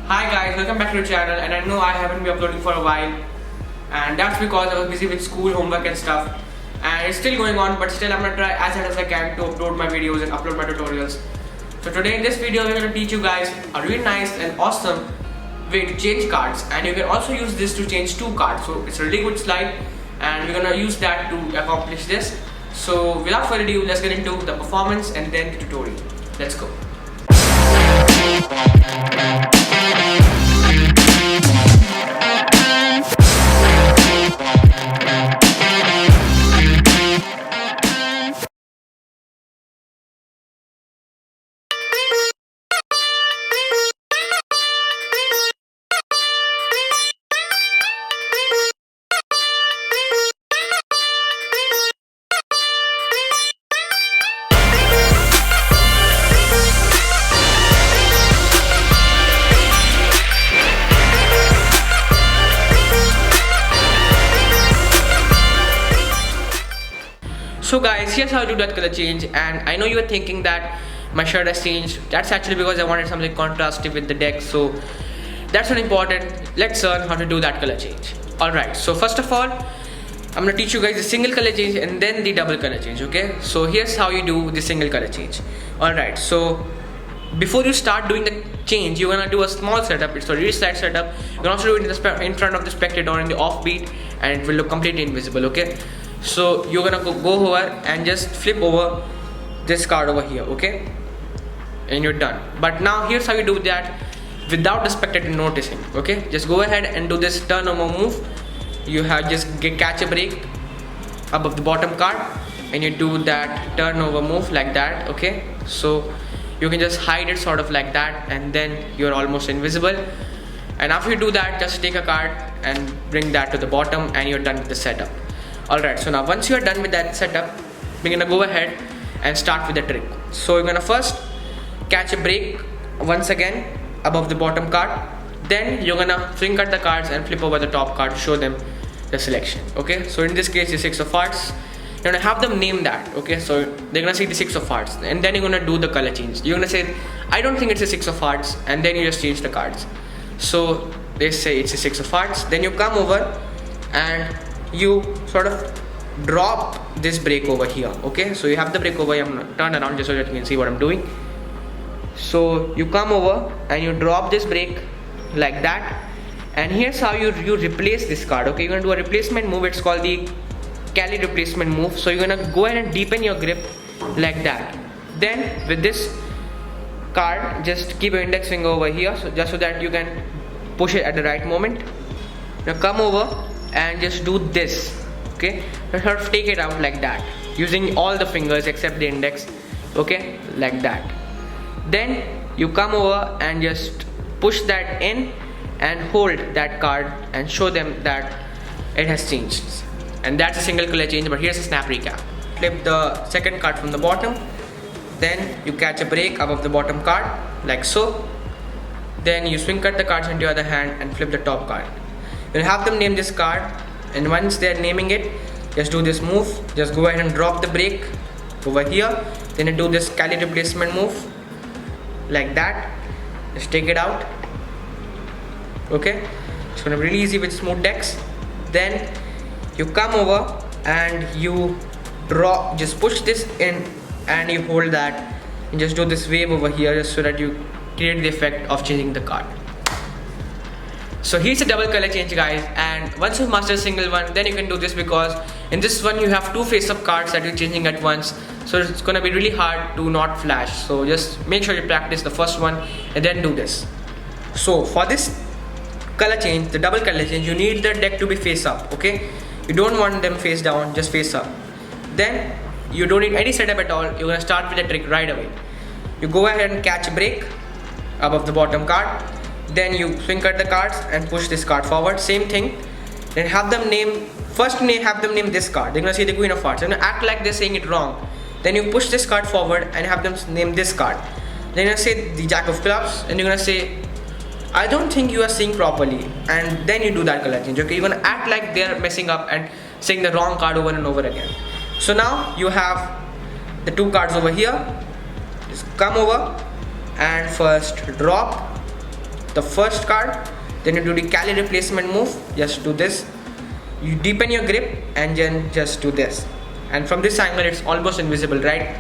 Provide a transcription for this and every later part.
Hi guys, welcome back to the channel, and I know I haven't been uploading for a while, and that's because I was busy with school, homework and stuff, and it's still going on, but still I'm gonna try as hard as I can to upload my videos and upload my tutorials. So today in this video we're gonna teach you guys a really nice and awesome way to change cards, and you can also use this to change two cards. So it's a really good slide, and we're gonna use that to accomplish this. So without further ado, let's get into the performance and then the tutorial. Let's go. So guys, here's how I do that color change, and I know you are thinking that my shirt has changed. That's actually because I wanted something contrasty with the deck, so that's not important. Let's learn how to do that color change. Alright, so first of all, I'm gonna teach you guys the single color change and then the double color change, okay? So here's how you do the single color change. Alright, so before you start doing the change, you're gonna do a small setup. It's a really slight setup. You can also do it in front of the spectator or in the offbeat, and it will look completely invisible, okay? So you're gonna go over and just flip over this card over here, okay? And you're done. But now here's how you do that without the spectator noticing, okay? Just go ahead and do this turnover move. You have just catch a break above the bottom card, and you do that turnover move like that, okay? So you can just hide it sort of like that, and then you're almost invisible. And after you do that, just take a card and bring that to the bottom, and you're done with the setup. Alright, so now once you're done with that setup, we're gonna go ahead and start with the trick. So you're gonna first catch a break once again above the bottom card. Then you're gonna swing cut the cards and flip over the top card to show them the selection. Okay, so in this case the 6 of hearts. You're gonna have them name that. Okay, so they're gonna see the 6 of hearts, and then you're gonna do the color change. You're gonna say, I don't think it's a 6 of hearts, and then you just change the cards. So they say it's a 6 of hearts. Then you come over and you sort of drop this break over here, okay? So you have the break over here. I'm gonna turn around just so that you can see what I'm doing. So you come over and you drop this break like that, and here's how you replace this card, okay? You're gonna do a replacement move. It's called the Cali replacement move. So you're gonna go ahead and deepen your grip like that. Then with this card, just keep your index finger over here, so just so that you can push it at the right moment. Now come over and just do this, okay? Just sort of take it out like that, using all the fingers except the index, okay? Like that. Then you come over and just push that in and hold that card and show them that it has changed. And that's a single color change, but here's a snap recap. Flip the second card from the bottom, then you catch a break above the bottom card like so. Then you swing cut the cards into your other hand and flip the top card. You'll have them name this card, and once they're naming it, just do this move. Just go ahead and drop the break over here. Then you do this Cali replacement move like that. Just take it out, okay? It's gonna be really easy with smooth decks. Then you come over and you just push this in and you hold that, and just do this wave over here just so that you create the effect of changing the card. So here's a double color change, guys, and once you master a single one, then you can do this, because in this one you have two face-up cards that you're changing at once, so it's gonna be really hard to not flash. So just make sure you practice the first one and then do this. So for this color change, the double color change, you need the deck to be face up, okay? You don't want them face down, just face up. Then you don't need any setup at all. You're gonna start with the trick right away. You go ahead and catch a break above the bottom card. Then you swing cut the cards and push this card forward. Same thing. Then have them name, have them name this card. They're gonna see the Queen of Hearts. They're gonna act like they're saying it wrong. Then you push this card forward and have them name this card. Then you're gonna say the Jack of Clubs, and you're gonna say, I don't think you are seeing properly, and then you do that color change, okay? You're gonna act like they're messing up and saying the wrong card over and over again. So now you have the two cards over here. Just come over and first drop the first card, then you do the Cali replacement move. Just do this. You deepen your grip and then just do this. And from this angle, it's almost invisible, right?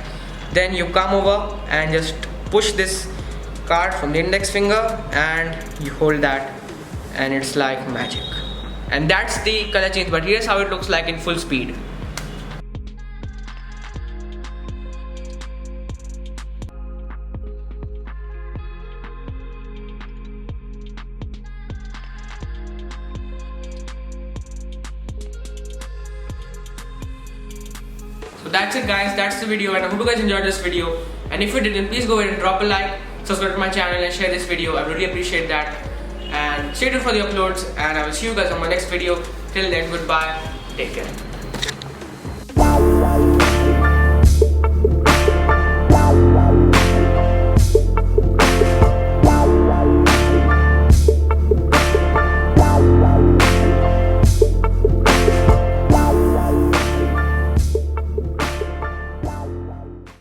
Then you come over and just push this card from the index finger and you hold that, and it's like magic. And that's the color change, but here's how it looks like in full speed. So that's it guys, that's the video, and I hope you guys enjoyed this video. And if you didn't, please go ahead and drop a like, subscribe to my channel and share this video. I really appreciate that. And stay tuned for the uploads, and I will see you guys on my next video. Till then, goodbye, take care.